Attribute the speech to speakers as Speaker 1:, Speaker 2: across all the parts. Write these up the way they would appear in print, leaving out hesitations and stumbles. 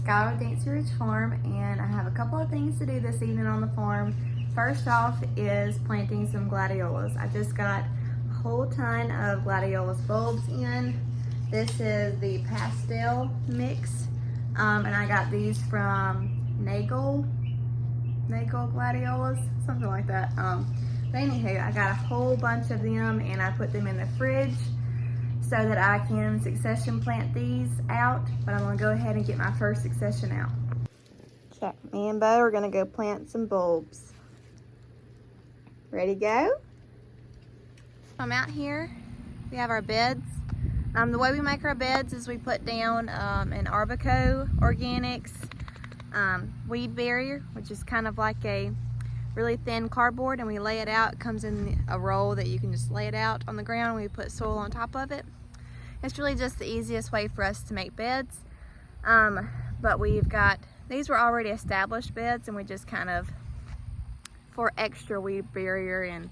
Speaker 1: Skylar with Dancy Ridge Farm, and I have a couple of things to do this evening on the farm. First off is planting some gladiolas. I just got a whole ton of gladiolus bulbs in. This is the pastel mix, and I got these from Nagel Gladiolas, something like that. But anywho, I got a whole bunch of them and I put them in the fridge so that I can succession plant these out, but I'm gonna go ahead and get my first succession out. So me and Bo are gonna go plant some bulbs. Ready to go? I'm out here, we have our beds. The way we make our beds is we put down an Arbico Organics weed barrier, which is kind of like a really thin cardboard, and we lay it out. It comes in a roll that you can just lay it out on the ground. We put soil on top of it. It's really just the easiest way for us to make beds. But these were already established beds, and we just kind of, for extra weed barrier, and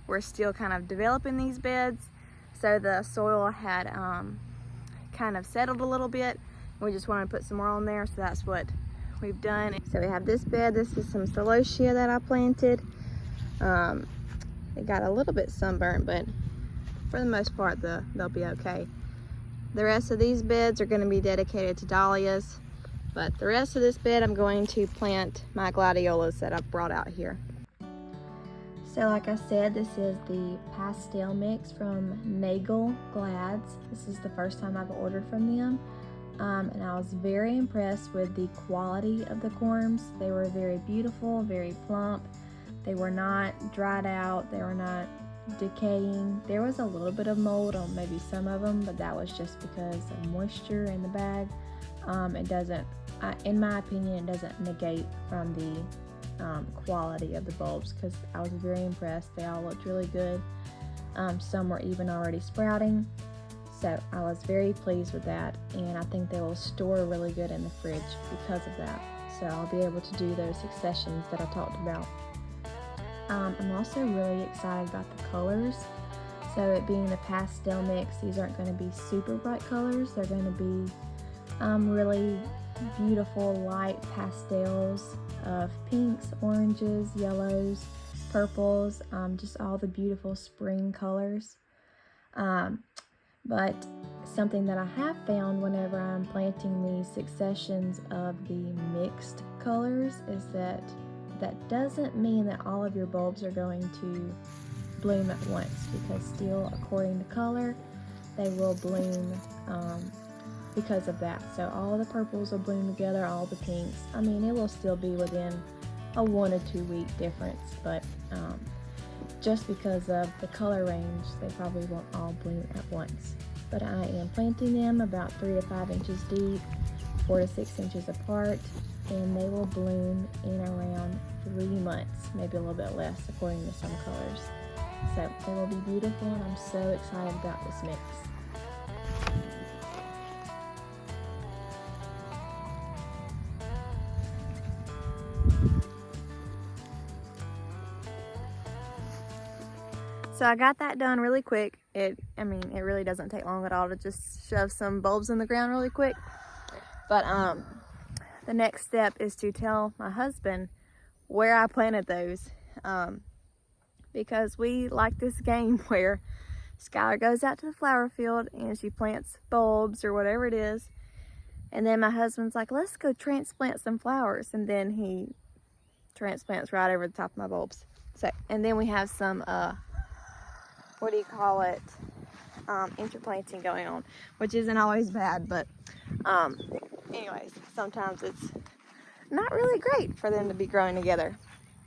Speaker 1: we're still kind of developing these beds. So the soil had kind of settled a little bit. We just wanted to put some more on there, so that's what we've done. So we have this bed. This is some celosia that I planted. It got a little bit sunburnt, but for the most part, they'll be okay. The rest of these beds are going to be dedicated to dahlias, but the rest of this bed I'm going to plant my gladiolas that I've brought out here. So like I said, this is the pastel mix from Nagel Glads. This is the first time I've ordered from them. And I was very impressed with the quality of the corms. They were very beautiful, very plump. They were not dried out. They were not decaying. There was a little bit of mold on maybe some of them, but that was just because of moisture in the bag. It doesn't, in my opinion, it doesn't negate from the quality of the bulbs, because I was very impressed. They all looked really good. Some were even already sprouting. So I was very pleased with that, and I think they will store really good in the fridge because of that. So I'll be able to do those successions that I talked about. I'm also really excited about the colors. So it being the pastel mix, these aren't going to be super bright colors. They're going to be really beautiful light pastels of pinks, oranges, yellows, purples, just all the beautiful spring colors. But something that I have found whenever I'm planting these successions of the mixed colors is that doesn't mean that all of your bulbs are going to bloom at once, because still, according to color, they will bloom because of that. So all the purples will bloom together, all the pinks. I mean, it will still be within a 1 to 2 week difference, but just because of the color range, they probably won't all bloom at once. But I am planting them about 3 to 5 inches deep, 4 to 6 inches apart, and they will bloom in around 3 months, maybe a little bit less according to some colors. So they will be beautiful, and I'm so excited about this mix. So I got that done really quick. It really doesn't take long at all to just shove some bulbs in the ground really quick. But the next step is to tell my husband where I planted those. Because we like this game where Skylar goes out to the flower field and she plants bulbs or whatever it is. And then my husband's like, let's go transplant some flowers. And then he transplants right over the top of my bulbs. So, and then we have some what do you call it, interplanting going on, which isn't always bad, but anyways, sometimes it's not really great for them to be growing together.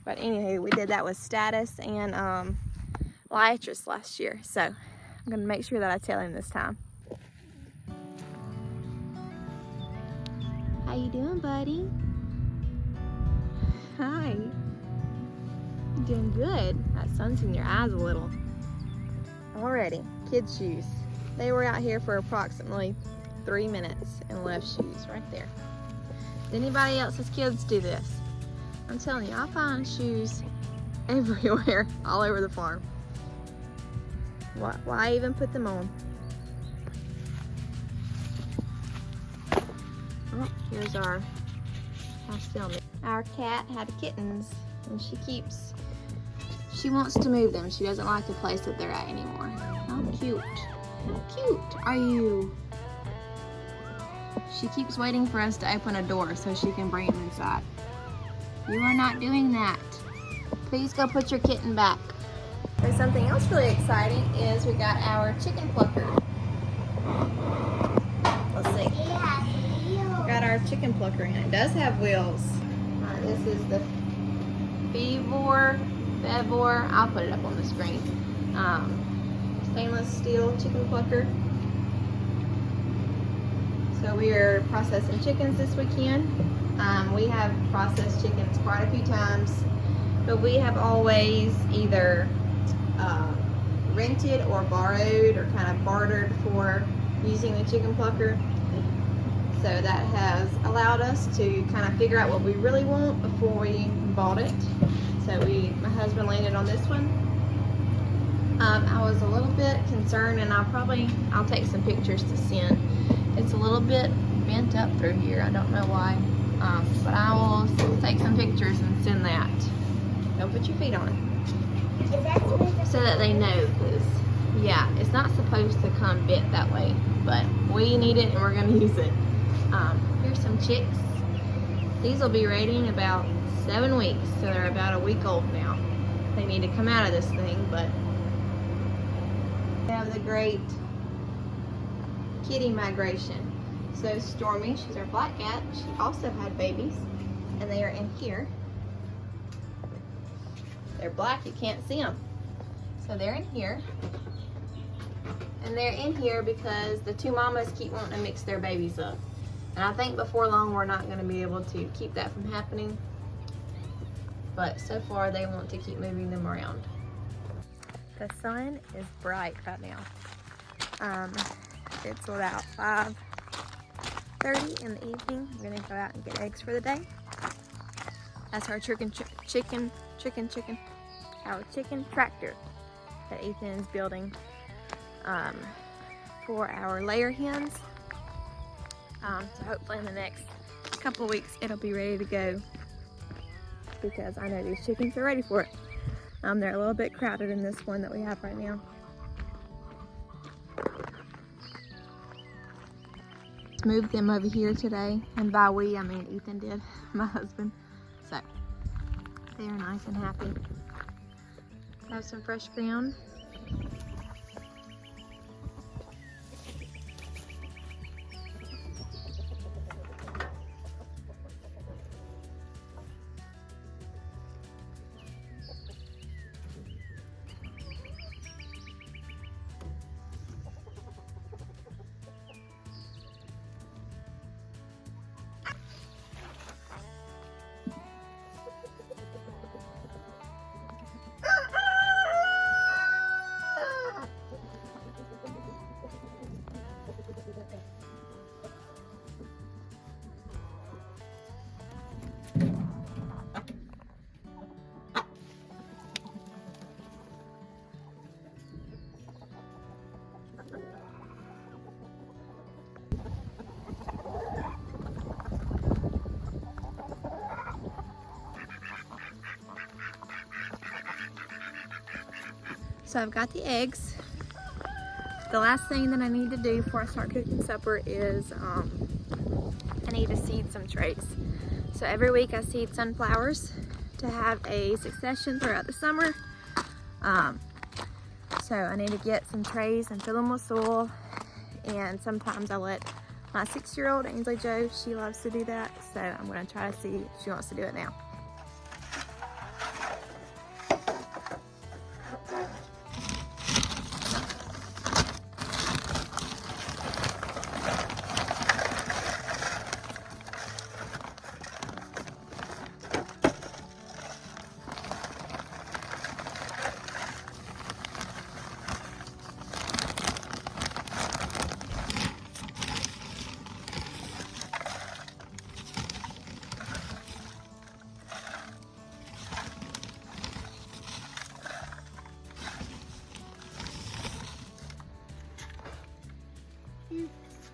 Speaker 1: But anywho, we did that with Status and Liatrice last year, so I'm gonna make sure that I tell him this time. How you doing, buddy? Hi. You're doing good. That sun's in your eyes a little. Already, kids' shoes. They were out here for approximately 3 minutes and left shoes right there. Did anybody else's kids do this? I'm telling you, I find shoes everywhere, all over the farm. Why even put them on? Oh, here's our pastel. Our cat had kittens, and she wants to move them. She doesn't like the place that they're at anymore. How cute. How cute are you? She keeps waiting for us to open a door so she can bring them inside. You are not doing that. Please go put your kitten back. There's something else really exciting is we got our chicken plucker. Let's see. We got our chicken plucker and it does have wheels. This is the Fevor, I'll put it up on the screen. Stainless steel chicken plucker. So we are processing chickens this weekend. We have processed chickens quite a few times, but we have always either rented or borrowed or kind of bartered for using the chicken plucker. So that has allowed us to kind of figure out what we really want before we bought it. So my husband landed on this one. I was a little bit concerned, and I'll take some pictures to send. It's a little bit bent up through here. I don't know why, but I will take some pictures and send that. Don't put your feet on it. So that they know, because yeah, it's not supposed to come bent that way, but we need it and we're going to use it. Here's some chicks. These will be ready in about 7 weeks, so they're about a week old now. They need to come out of this thing, but we have the great kitty migration. So Stormy, she's our black cat, she also had babies, and they are in here. They're black, you can't see them. So they're in here. And they're in here because the two mamas keep wanting to mix their babies up. And I think before long we're not going to be able to keep that from happening. But so far they want to keep moving them around. The sun is bright right now. It's about 5:30 in the evening. We're going to go out and get eggs for the day. That's our chicken tractor that Ethan is building for our layer hens. So hopefully in the next couple weeks it'll be ready to go, because I know these chickens are ready for it. They're a little bit crowded in this one that we have right now. Moved them over here today, and by we I mean Ethan did, my husband. So they are nice and happy. Have some fresh ground. So I've got the eggs. The last thing that I need to do before I start cooking supper is I need to seed some trays. So every week I seed sunflowers to have a succession throughout the summer. So I need to get some trays and fill them with soil. And sometimes I let my 6-year-old Ainsley Jo, she loves to do that. So I'm gonna try to see if she wants to do it now.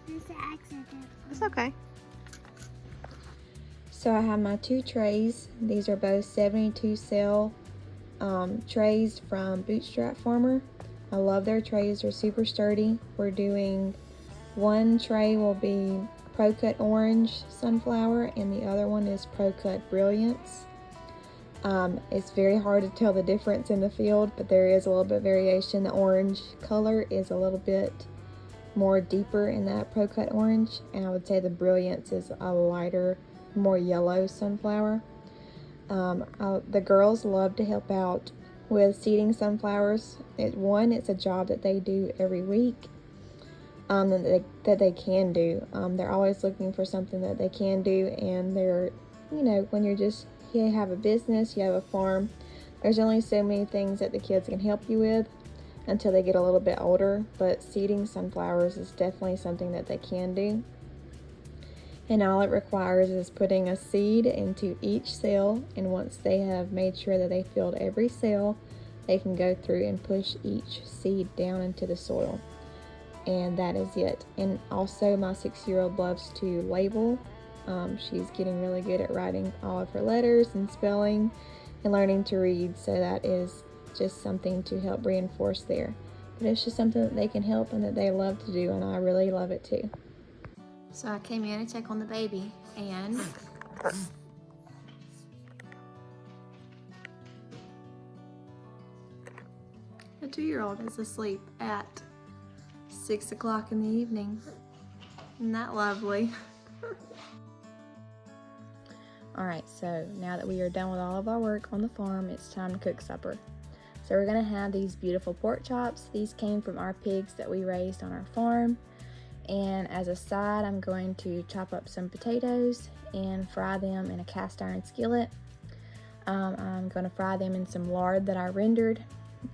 Speaker 2: There's an accident.
Speaker 1: It's okay. So I have my 2 trays. These are both 72 cell trays from Bootstrap Farmer. I love their trays. They're super sturdy. We're doing, one tray will be Pro Cut Orange Sunflower and the other one is Pro Cut Brilliance. It's very hard to tell the difference in the field, but there is a little bit of variation. The orange color is a little bit more deeper in that Pro Cut Orange, and I would say the Brilliance is a lighter, more yellow sunflower. The girls love to help out with seeding sunflowers. It's a job that they do every week, that they can do. They're always looking for something that they can do, and they're, when you have a business, you have a farm, there's only so many things that the kids can help you with until they get a little bit older, but seeding sunflowers is definitely something that they can do. And all it requires is putting a seed into each cell, and once they have made sure that they filled every cell, they can go through and push each seed down into the soil. And that is it. And also my 6-year-old loves to label. She's getting really good at writing all of her letters and spelling and learning to read, so that is just something to help reinforce there. But it's just something that they can help and that they love to do, and I really love it too. So I came in to check on the baby, and the 2-year-old is asleep at 6 o'clock in the evening. Isn't that lovely? Alright, so now that we are done with all of our work on the farm, it's time to cook supper. So we're going to have these beautiful pork chops. These came from our pigs that we raised on our farm. And as a side, I'm going to chop up some potatoes and fry them in a cast iron skillet. I'm going to fry them in some lard that I rendered.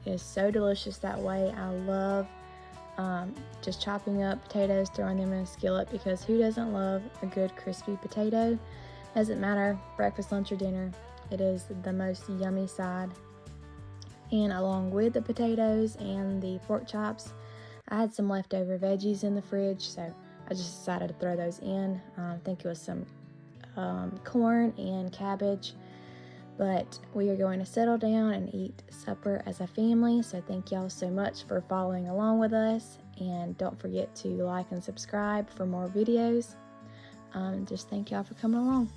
Speaker 1: It is so delicious that way. I love just chopping up potatoes, throwing them in a skillet, because who doesn't love a good crispy potato? Doesn't matter, breakfast, lunch, or dinner. It is the most yummy side. And along with the potatoes and the pork chops, I had some leftover veggies in the fridge, so I just decided to throw those in. I think it was some corn and cabbage. But we are going to settle down and eat supper as a family, so thank y'all so much for following along with us, and don't forget to like and subscribe for more videos. Just thank y'all for coming along.